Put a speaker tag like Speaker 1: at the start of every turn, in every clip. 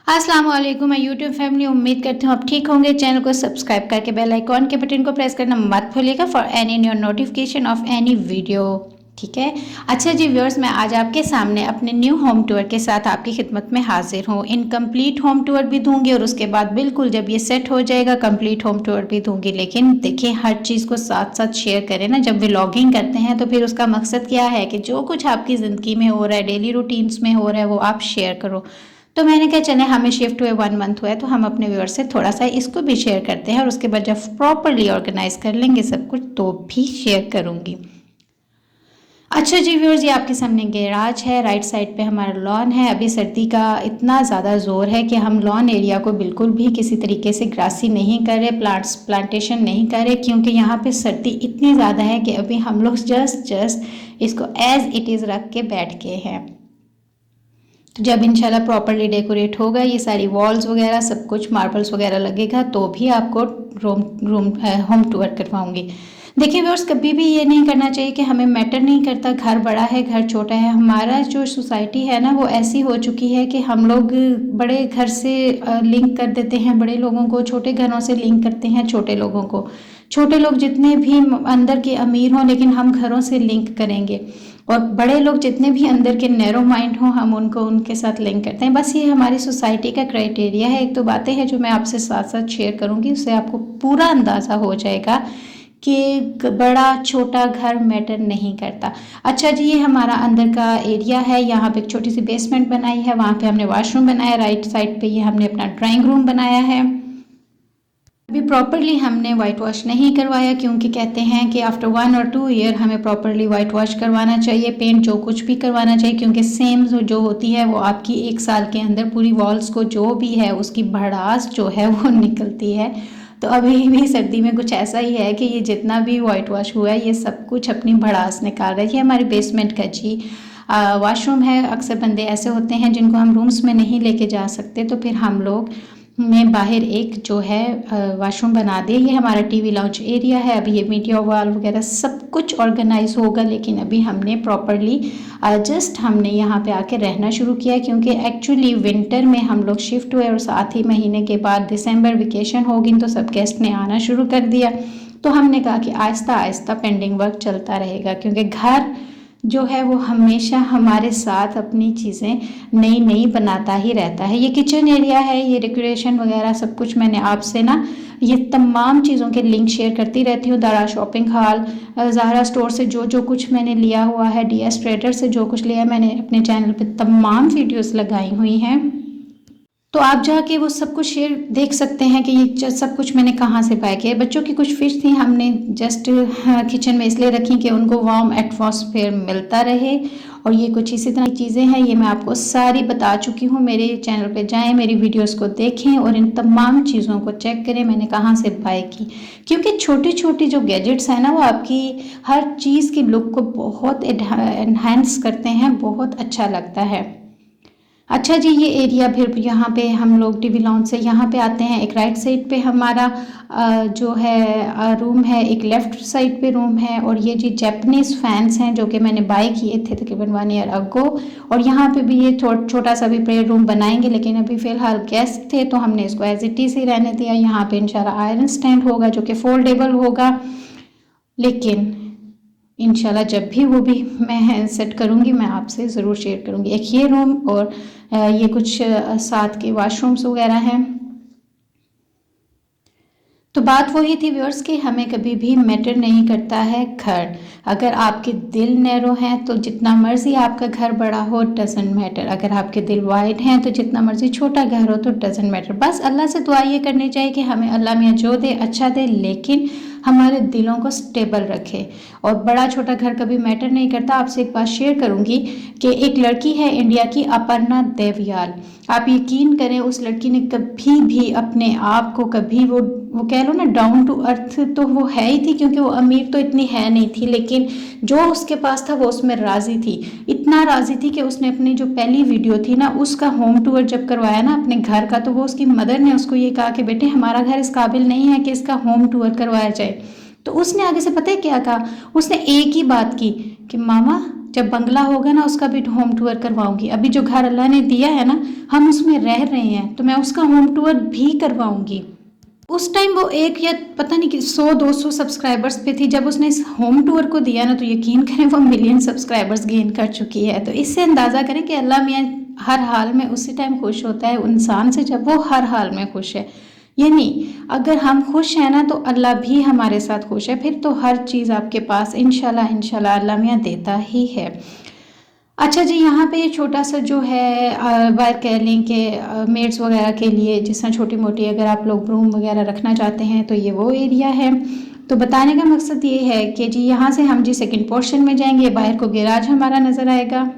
Speaker 1: अस्सलाम वालेकुम मैं यूट्यूब फैमिली उम्मीद करती हूँ आप ठीक होंगे। चैनल को सब्सक्राइब करके बेल आइकॉन के बटन को प्रेस करना मत भूलिएगा for any new notification of any video. ठीक है। अच्छा जी व्यूअर्स, मैं आज आपके सामने अपने न्यू होम टूर के साथ आपकी खिदमत में हाजिर हूँ। इनकम्प्लीट होम टूर भी दूंगी और उसके बाद बिल्कुल जब ये सेट हो जाएगा कंप्लीट होम टूर भी दूंगी। लेकिन देखिए हर चीज़ को साथ साथ शेयर करें ना। जब व्लॉगिंग करते हैं तो फिर उसका मकसद क्या है कि जो कुछ आपकी ज़िंदगी में हो रहा है, डेली रूटीन्स में हो रहा है, वो आप शेयर करो। तो मैंने कहा चले, हमें शिफ्ट हुए 1 मंथ हुआ है तो हम अपने व्यूअर्स से थोड़ा सा इसको भी शेयर करते हैं और उसके बाद जब प्रॉपरली ऑर्गेनाइज कर लेंगे सब कुछ तो भी शेयर करूँगी। अच्छा जी व्यूअर्स, ये आपके सामने गैराज है। राइट साइड पे हमारा लॉन है। अभी सर्दी का इतना ज़्यादा ज़ोर है कि हम लॉन एरिया को बिल्कुल भी किसी तरीके से ग्रासी नहीं कर रहे, प्लांटेशन नहीं कर रहे, क्योंकि यहाँ पे सर्दी इतनी ज़्यादा है कि अभी हम लोग जस्ट इसको एज इट इज़ रख के बैठ के हैं। तो जब इंशाल्लाह प्रॉपरली डेकोरेट होगा, ये सारी वॉल्स वगैरह सब कुछ मार्बल्स वगैरह लगेगा तो भी आपको होम टूर करवाऊंगी। देखिए व्यूअर्स, कभी भी ये नहीं करना चाहिए कि हमें मैटर नहीं करता घर बड़ा है घर छोटा है। हमारा जो सोसाइटी है ना वो ऐसी हो चुकी है कि हम लोग बड़े घर से लिंक कर देते हैं बड़े लोगों को, छोटे घरों से लिंक करते हैं छोटे लोगों को। छोटे लोग जितने भी अंदर के अमीर हों लेकिन हम घरों से लिंक करेंगे, और बड़े लोग जितने भी अंदर के नैरो माइंड हों हम उनको उनके साथ लिंक करते हैं। बस ये हमारी सोसाइटी का क्राइटेरिया है। एक दो बातें हैं जो मैं आपसे साथ साथ शेयर करूंगी, उससे आपको पूरा अंदाज़ा हो जाएगा कि बड़ा छोटा घर मैटर नहीं करता। अच्छा जी, ये हमारा अंदर का एरिया है। यहाँ पे एक छोटी सी बेसमेंट बनाई है, वहाँ पे हमने वॉशरूम बनाया। राइट साइड पे ये हमने अपना ड्राइंग रूम बनाया है। अभी प्रॉपरली हमने वाइट वॉश नहीं करवाया क्योंकि कहते हैं कि आफ्टर 1 और 2 ईयर हमें प्रॉपरली वाइट वॉश करवाना चाहिए, पेंट जो कुछ भी करवाना चाहिए, क्योंकि सेम जो होती है वो आपकी 1 साल के अंदर पूरी वॉल्स को जो भी है उसकी भड़ास जो है वो निकलती है। तो अभी भी सर्दी में कुछ ऐसा ही है कि ये जितना भी वाइट वॉश हुआ है ये सब कुछ अपनी भड़ास निकाल रही है। हमारे बेसमेंट का जी वॉशरूम है। अक्सर बंदे ऐसे होते हैं जिनको हम रूम्स में नहीं लेके जा सकते, तो फिर हम लोग ने बाहर एक जो है वॉशरूम बना दिया। ये हमारा टीवी लाउंज एरिया है। अभी ये मीडिया वॉल वगैरह सब कुछ ऑर्गेनाइज होगा, लेकिन अभी हमने प्रॉपरली जस्ट हमने यहाँ पे आके रहना शुरू किया क्योंकि एक्चुअली विंटर में हम लोग शिफ्ट हुए और साथ ही महीने के बाद दिसंबर वेकेशन होगी तो सब गेस्ट ने आना शुरू कर दिया। तो हमने कहा कि आहिस्ता आहिस्ता पेंडिंग वर्क चलता रहेगा, क्योंकि घर जो है वो हमेशा हमारे साथ अपनी चीज़ें नई नई बनाता ही रहता है। ये किचन एरिया है, ये डेकोरेशन वगैरह सब कुछ मैंने आपसे ना ये तमाम चीज़ों के लिंक शेयर करती रहती हूँ। Dara shopping hall, Zara store से जो जो कुछ मैंने लिया हुआ है, DS ट्रेडर से जो कुछ लिया मैंने अपने चैनल पे तमाम वीडियोस लगाई हुई हैं, तो आप जाके वो सब कुछ शेयर देख सकते हैं कि ये सब कुछ मैंने कहाँ से पाया किया। बच्चों की कुछ फिश थी, हमने जस्ट किचन में इसलिए रखी कि उनको वार्म एटमॉस्फेयर मिलता रहे। और ये कुछ इसी तरह की चीज़ें हैं, ये मैं आपको सारी बता चुकी हूँ। मेरे चैनल पे जाएं, मेरी वीडियोस को देखें और इन तमाम चीज़ों को चेक करें मैंने कहाँ से बाय की, क्योंकि छोटी छोटी जो गैजेट्स हैं ना वो आपकी हर चीज़ की लुक को बहुत एनहांस करते हैं, बहुत अच्छा लगता है। अच्छा जी, ये एरिया फिर यहाँ पे हम लोग टीवी लाउंज से यहाँ पे आते हैं। एक राइट साइड पे हमारा जो है रूम है, एक लेफ्ट साइड पे रूम है, और ये जी जापानीज़ फैंस हैं जो कि मैंने बाय किए थे तकरीबन 1 ईयर अगो। और यहाँ पे भी ये छोटा सा भी प्रेयर रूम बनाएंगे, लेकिन अभी फ़िलहाल गेस्ट थे तो हमने इसको एज इट इज़ ही रहने दिया। यहाँ पे इंशाल्लाह आयरन स्टैंड होगा जो कि फोल्डेबल होगा, लेकिन इंशाल्लाह जब भी वो भी मैं सेट करूँगी मैं आपसे ज़रूर शेयर करूँगी। एक ये रूम और ये कुछ साथ के वॉशरूम्स वगैरह हैं। तो बात वही थी व्यूअर्स कि हमें कभी भी मैटर नहीं करता है घर। अगर आपके दिल नैरो हैं तो जितना मर्जी आपका घर बड़ा हो डजेंट मैटर, अगर आपके दिल वाइड हैं तो जितना मर्जी छोटा घर हो तो डजेंट मैटर। बस अल्लाह से दुआ ये करनी चाहिए कि हमें अल्लाह मियाँ जो दे अच्छा दे, लेकिन हमारे दिलों को स्टेबल रखे। और बड़ा छोटा घर कभी मैटर नहीं करता। आपसे एक बात शेयर करूंगी कि एक लड़की है इंडिया की, अपर्णा देवयाल। आप यकीन करें उस लड़की ने कभी भी अपने आप को कभी वो कह लो ना डाउन टू अर्थ तो वो है ही थी, क्योंकि वो अमीर तो इतनी है नहीं थी, लेकिन जो उसके पास था वो उसमें राजी थी। इतना राजी थी कि उसने अपनी जो पहली वीडियो थी ना उसका होम टूर जब करवाया ना अपने घर का, तो वो उसकी मदर ने उसको ये कहा कि बेटे हमारा घर इस काबिल नहीं है कि इसका होम टूर करवाया जाए। तो उसने आगे से पता है क्या कहा, उसने एक ही बात की कि मामा जब बंगला होगा ना उसका भी होम टूर करवाऊंगी। अभी जो घर अल्लाह ने दिया है ना, हम उसमें रह रहे हैं, तो मैं उसका होम टूर भी करवाऊंगी। उस टाइम वो एक या पता नहीं कि 100-200 सब्सक्राइबर्स पे थी। जब उसने इस होम टूर को दिया ना, तो यकीन करें वो मिलियन सब्सक्राइबर्स गेन कर चुकी है। तो इससे अंदाज़ा करें कि अल्लाह मियाँ हर हाल में उसी टाइम खुश होता है इंसान से जब वो हर हाल में खुश है। यानी अगर हम खुश हैं ना, तो अल्लाह भी हमारे साथ खुश है। फिर तो हर चीज़ आपके पास इंशाल्लाह इंशाल्लाह अल्लाह मियाँ देता ही है। अच्छा जी, यहाँ पे ये छोटा सा जो है बाहर कह लें कि मेड्स वगैरह के लिए जिस तरह छोटी मोटी अगर आप लोग रूम वगैरह रखना चाहते हैं तो ये वो एरिया है। तो बताने का मकसद ये है कि जी यहाँ से हम जी सेकंड पोर्शन में जाएंगे, बाहर को गैराज हमारा नज़र आएगा।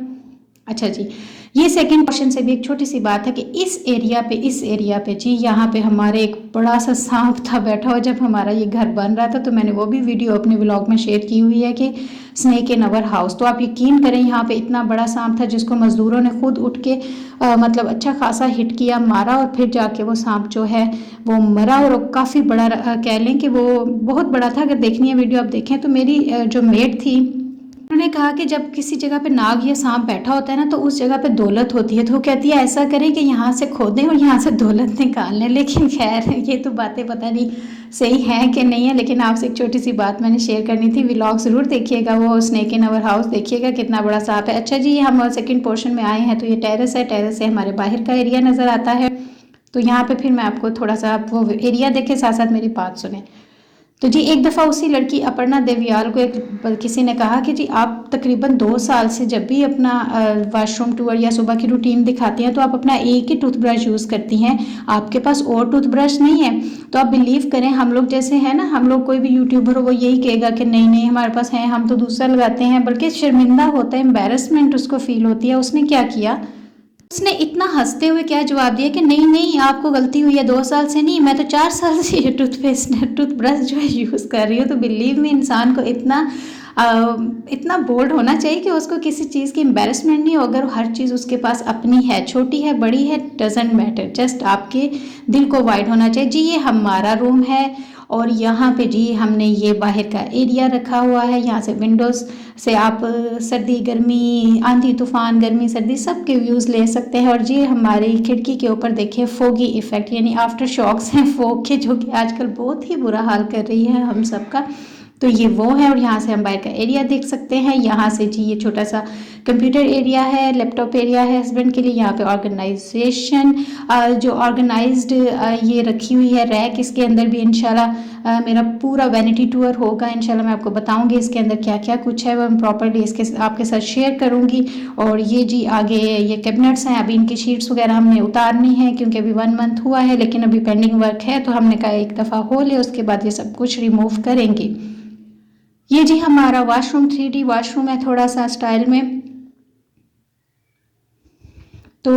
Speaker 1: अच्छा जी, ये सेकंड क्वेश्चन से भी एक छोटी सी बात है कि इस एरिया पे जी यहाँ पे हमारे एक बड़ा सा सांप था बैठा हुआ। जब हमारा ये घर बन रहा था तो मैंने वो भी वीडियो अपने व्लॉग में शेयर की हुई है कि स्नेक इन अवर हाउस। तो आप यकीन करें यहाँ पे इतना बड़ा सांप था जिसको मजदूरों ने खुद उठ के मतलब अच्छा खासा हिट किया, मारा, और फिर जाके वो सांप जो है वो मरा। और काफ़ी बड़ा कह लें कि वो बहुत बड़ा था। अगर देखनी है वीडियो आप देखें तो मेरी जो मेट थी उन्होंने कहा कि जब किसी जगह पे नाग या सांप बैठा होता है ना, तो उस जगह पे दौलत होती है। तो वो कहती है ऐसा करें कि यहाँ से खोदें और यहाँ से दौलत निकाल लें। लेकिन खैर ये तो बातें पता नहीं सही है कि नहीं है, लेकिन आपसे एक छोटी सी बात मैंने शेयर करनी थी। व्लॉग ज़रूर देखिएगा, वो स्नेक इन अवर हाउस देखिएगा कितना बड़ा सांप है। अच्छा जी, हम सेकेंड पोर्शन में आए हैं तो ये टेरेस है। टेरेस से हमारे बाहर का एरिया नज़र आता है। तो यहाँ पर फिर मैं आपको थोड़ा सा आप वो एरिया देखें, साथ साथ मेरी बात सुने। तो जी एक दफ़ा उसी लड़की अपर्णा देवियाल को एक किसी ने कहा कि जी आप तकरीबन 2 साल से जब भी अपना वॉशरूम टूर या सुबह की रूटीन दिखाती हैं तो आप अपना एक ही टूथब्रश यूज़ करती हैं, आपके पास और टूथब्रश नहीं है। तो आप बिलीव करें, हम लोग जैसे हैं ना, हम लोग कोई भी यूट्यूबर हो वो यही कहेगा कि नहीं नहीं हमारे पास है, हम तो दूसरा लगाते हैं, बल्कि शर्मिंदा होता है, एम्बेरसमेंट उसको फील होती है। उसने क्या किया, उसने इतना हंसते हुए क्या जवाब दिया कि नहीं नहीं आपको गलती हुई है, 2 साल से नहीं, मैं तो 4 साल से ये टूथब्रश जो है यूज़ कर रही हूँ। तो बिलीव में इंसान को इतना बोल्ड होना चाहिए कि उसको किसी चीज़ की एम्बेरसमेंट नहीं हो। अगर हर चीज़ उसके पास अपनी है, छोटी है बड़ी है डजेंट मैटर, जस्ट आपके दिल को वाइड होना चाहिए। जी ये हमारा रूम है और यहाँ पे जी हमने ये बाहर का एरिया रखा हुआ है। यहाँ से विंडोज़ से आप सर्दी गर्मी, आंधी तूफान, गर्मी सर्दी सब के व्यूज़ ले सकते हैं। और जी हमारी खिड़की के ऊपर देखिए फोगी इफ़ेक्ट, यानी आफ्टर शॉक्स हैं फोग के, जो कि आजकल बहुत ही बुरा हाल कर रही है हम सबका। तो ये वो है। और यहाँ से हम बाहर का एरिया देख सकते हैं। यहाँ से जी ये छोटा सा कंप्यूटर एरिया है, लैपटॉप एरिया है हस्बैंड के लिए। यहाँ पे ऑर्गेनाइजेशन जो ऑर्गेनाइज्ड ये रखी हुई है रैक, इसके अंदर भी इंशाल्लाह मेरा पूरा वैनिटी टूर होगा। इंशाल्लाह मैं आपको बताऊंगी इसके अंदर क्या क्या कुछ है, वो मैं प्रॉपर्ली इसके आपके साथ शेयर करूंगी। और ये जी आगे ये कैबिनेट्स हैं, अभी इनकी शीट्स वगैरह हमने उतारनी है क्योंकि अभी 1 मंथ हुआ है, लेकिन अभी पेंडिंग वर्क है। तो हमने कहा एक दफ़ा हो ले, उसके बाद ये सब कुछ रिमूव करेंगे। ये जी हमारा वॉशरूम 3D वॉशरूम है थोड़ा सा स्टाइल में। तो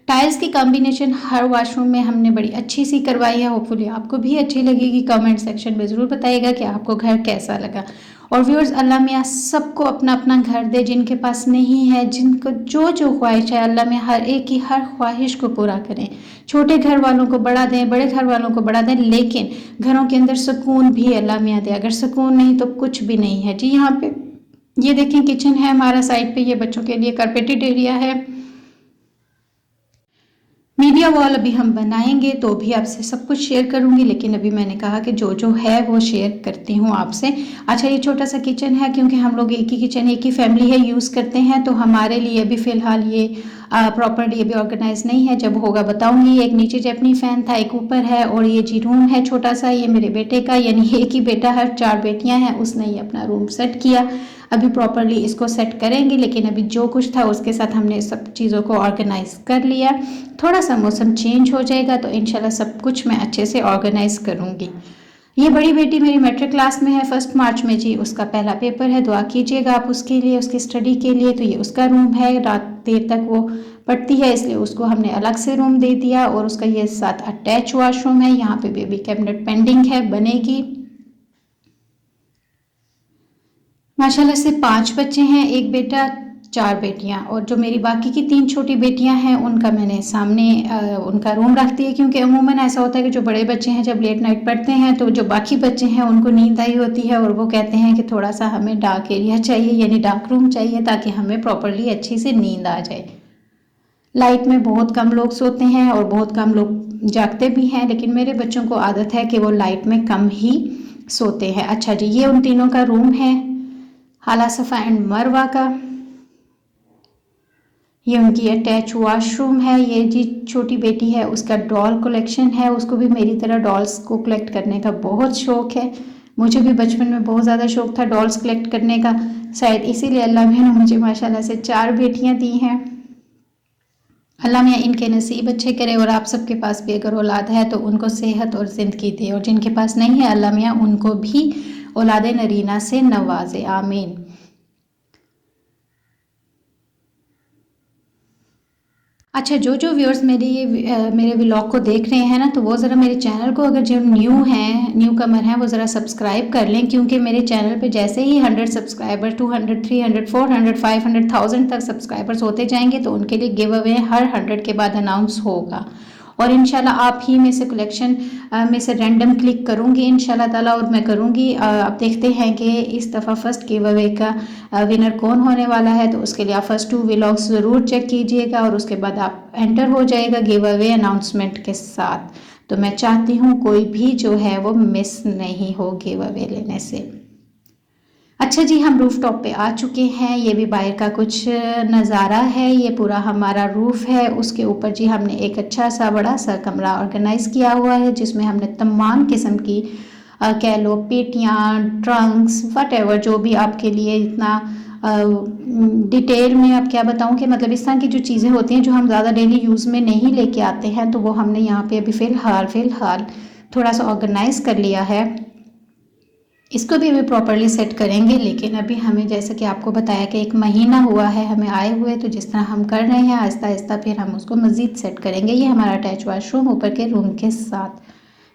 Speaker 1: टाइल्स की कॉम्बिनेशन हर वॉशरूम में हमने बड़ी अच्छी सी करवाई है। होपफुली आपको भी अच्छी लगेगी। कमेंट सेक्शन में ज़रूर बताइएगा कि आपको घर कैसा लगा। और व्यूअर्स, अल्लाह मियाँ सबको अपना अपना घर दे, जिनके पास नहीं है, जिनको जो जो ख्वाहिश है, अल्लाह मियाँ हर एक की हर ख्वाहिश को पूरा करें। छोटे घर वालों को बड़ा दें, बड़े घर वालों को बड़ा दें, लेकिन घरों के अंदर सुकून भी अल्लाह मियाँ दे। अगर सुकून नहीं तो कुछ भी नहीं है। जी यहाँ पे ये देखें किचन है हमारा, साइड पे ये बच्चों के लिए कारपेटेड एरिया है। मीडिया वॉल अभी हम बनाएंगे तो भी आपसे सब कुछ शेयर करूंगी, लेकिन अभी मैंने कहा कि जो जो है वो शेयर करती हूँ आपसे। अच्छा ये छोटा सा किचन है, क्योंकि हम लोग एक ही किचन एक ही फैमिली है यूज़ करते हैं, तो हमारे लिए अभी फ़िलहाल ये प्रॉपर्ली अभी ऑर्गेनाइज नहीं है। जब होगा बताऊंगी। एक नीचे जैपनी फ़ैन था, एक ऊपर है, और ये जी रूम है छोटा सा, ये मेरे बेटे का, यानी एक ही बेटा है, 4 बेटियाँ हैं, उसने ये अपना रूम सेट किया। अभी प्रॉपर्ली इसको सेट करेंगे, लेकिन अभी जो कुछ था उसके साथ हमने सब चीज़ों को ऑर्गेनाइज कर लिया। थोड़ा सा मौसम चेंज हो जाएगा तो इंशाल्लाह सब कुछ मैं अच्छे से ऑर्गेनाइज करूँगी। ये बड़ी बेटी मेरी मैट्रिक क्लास में है, 1 मार्च में जी उसका पहला पेपर है। दुआ कीजिएगा आप उसके लिए, उसकी स्टडी के लिए। तो ये उसका रूम है, रात देर तक वो पढ़ती है, इसलिए उसको हमने अलग से रूम दे दिया। और उसका ये साथ अटैच वॉशरूम है। यहाँ पे बेबी कैबिनेट पेंडिंग है, बनेगी। माशाल्लाह से 5 बच्चे हैं, एक बेटा 4 बेटियां, और जो मेरी बाकी की 3 छोटी बेटियां हैं उनका मैंने सामने उनका रूम रख दिया, क्योंकि अमूमन ऐसा होता है कि जो बड़े बच्चे हैं जब लेट नाइट पढ़ते हैं तो जो बाकी बच्चे हैं उनको नींद आई होती है और वो कहते हैं कि थोड़ा सा हमें डार्क एरिया चाहिए, यानी डार्क रूम चाहिए, ताकि हमें प्रॉपरली अच्छी से नींद आ जाए। लाइट में बहुत कम लोग सोते हैं और बहुत कम लोग जागते भी हैं, लेकिन मेरे बच्चों को आदत है कि वो लाइट में कम ही सोते हैं। अच्छा जी, ये उन तीनों का रूम है, हाला, सफ़ा एंड मरवा का। ये उनकी अटैच वॉशरूम है। ये जी छोटी बेटी है, उसका डॉल कलेक्शन है। उसको भी मेरी तरह डॉल्स को कलेक्ट करने का बहुत शौक है। मुझे भी बचपन में बहुत ज़्यादा शौक था डॉल्स कलेक्ट करने का, शायद इसीलिए अल्लाह ने मुझे माशाल्लाह से 4 बेटियां दी हैं। अल्लाह मियाँ इनके नसीब अच्छे करे, और आप सबके पास भी अगर औलाद है तो उनको सेहत और ज़िंदगी दे, और जिनके पास नहीं है अल्लाह मियाँ उनको भी औलाद नरीना से नवाजे, आमीन। अच्छा, जो व्यूअर्स मेरे व्लॉग को देख रहे हैं ना, तो वो ज़रा मेरे चैनल को, अगर जो न्यू कमर हैं, वो ज़रा सब्सक्राइब कर लें, क्योंकि मेरे चैनल पे जैसे ही 100 सब्सक्राइबर, 200, 300, 400, 500, 1000 तक सब्सक्राइबर्स होते जाएंगे तो उनके लिए गिव अवे हर 100 के बाद अनाउंस होगा। और इंशाल्लाह आप ही में से कलेक्शन में से रैंडम क्लिक करूँगी इंशाल्लाह ताला, और मैं करूँगी। आप देखते हैं कि इस दफ़ा फर्स्ट गिव अवे का विनर कौन होने वाला है, तो उसके लिए आप फर्स्ट 2 व्लॉग्स ज़रूर चेक कीजिएगा, और उसके बाद आप एंटर हो जाएगा गिव अवे अनाउंसमेंट के साथ। तो मैं चाहती हूँ कोई भी जो है वो मिस नहीं हो गिव अवे लेने से। अच्छा जी, हम रूफ टॉप पे आ चुके हैं। ये भी बाहर का कुछ नज़ारा है। ये पूरा हमारा रूफ है, उसके ऊपर जी हमने एक अच्छा सा बड़ा सा कमरा ऑर्गेनाइज़ किया हुआ है, जिसमें हमने तमाम किस्म की कह लो पेटियाँ, ट्रंक्स, वट जो भी आपके लिए इतना डिटेल में अब क्या बताऊं कि मतलब इस तरह की जो चीज़ें होती हैं जो हम ज़्यादा डेली यूज़ में नहीं लेके आते हैं, तो वो हमने यहाँ पे अभी फ़िलहाल थोड़ा सा ऑर्गेनाइज़ कर लिया है। इसको भी अभी प्रॉपरली सेट करेंगे, लेकिन अभी हमें जैसा कि आपको बताया कि 1 महीना हुआ है हमें आए हुए, तो जिस तरह हम कर रहे हैं आहिस्ता आहिस्ता फिर हम उसको मज़ीद सेट करेंगे। ये हमारा अटैच वॉशरूम ऊपर के रूम के साथ।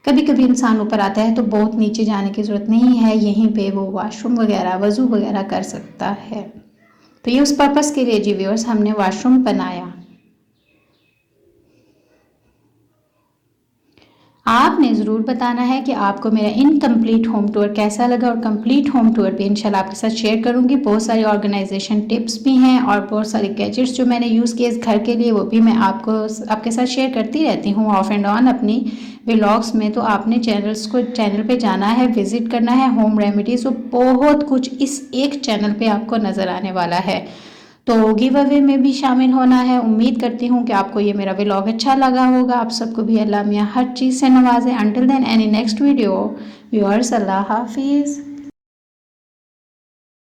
Speaker 1: कभी कभी इंसान ऊपर आता है तो बहुत नीचे जाने की ज़रूरत नहीं है, यहीं पे वो वॉशरूम वगैरह, वज़ू वगैरह कर सकता है। तो ये उस पर्पज़ के लिए जी व्यूअर्स हमने वॉशरूम बनाया। आपने ज़रूर बताना है कि आपको मेरा इनकम्प्लीट होम टूर कैसा लगा, और कंप्लीट होम टूर भी इंशाल्लाह आपके साथ शेयर करूंगी। बहुत सारी ऑर्गेनाइजेशन टिप्स भी हैं और बहुत सारे गैजेट्स जो मैंने यूज़ किए इस घर के लिए, वो भी मैं आपके साथ शेयर करती रहती हूँ ऑफ एंड ऑन अपनी व्लॉग्स में। तो आपने चैनल पे जाना है, विज़िट करना है। होम रेमेडीज़ तो बहुत कुछ इस एक चैनल पर आपको नज़र आने वाला है। तो गिव अवे में भी शामिल होना है। उम्मीद करती हूँ कि आपको ये मेरा व्लॉग अच्छा लगा होगा। आप सबको भी अल्लाह मियाँ हर चीज़ से नवाजे। Until then any next video viewers, अल्लाह हाफिज़।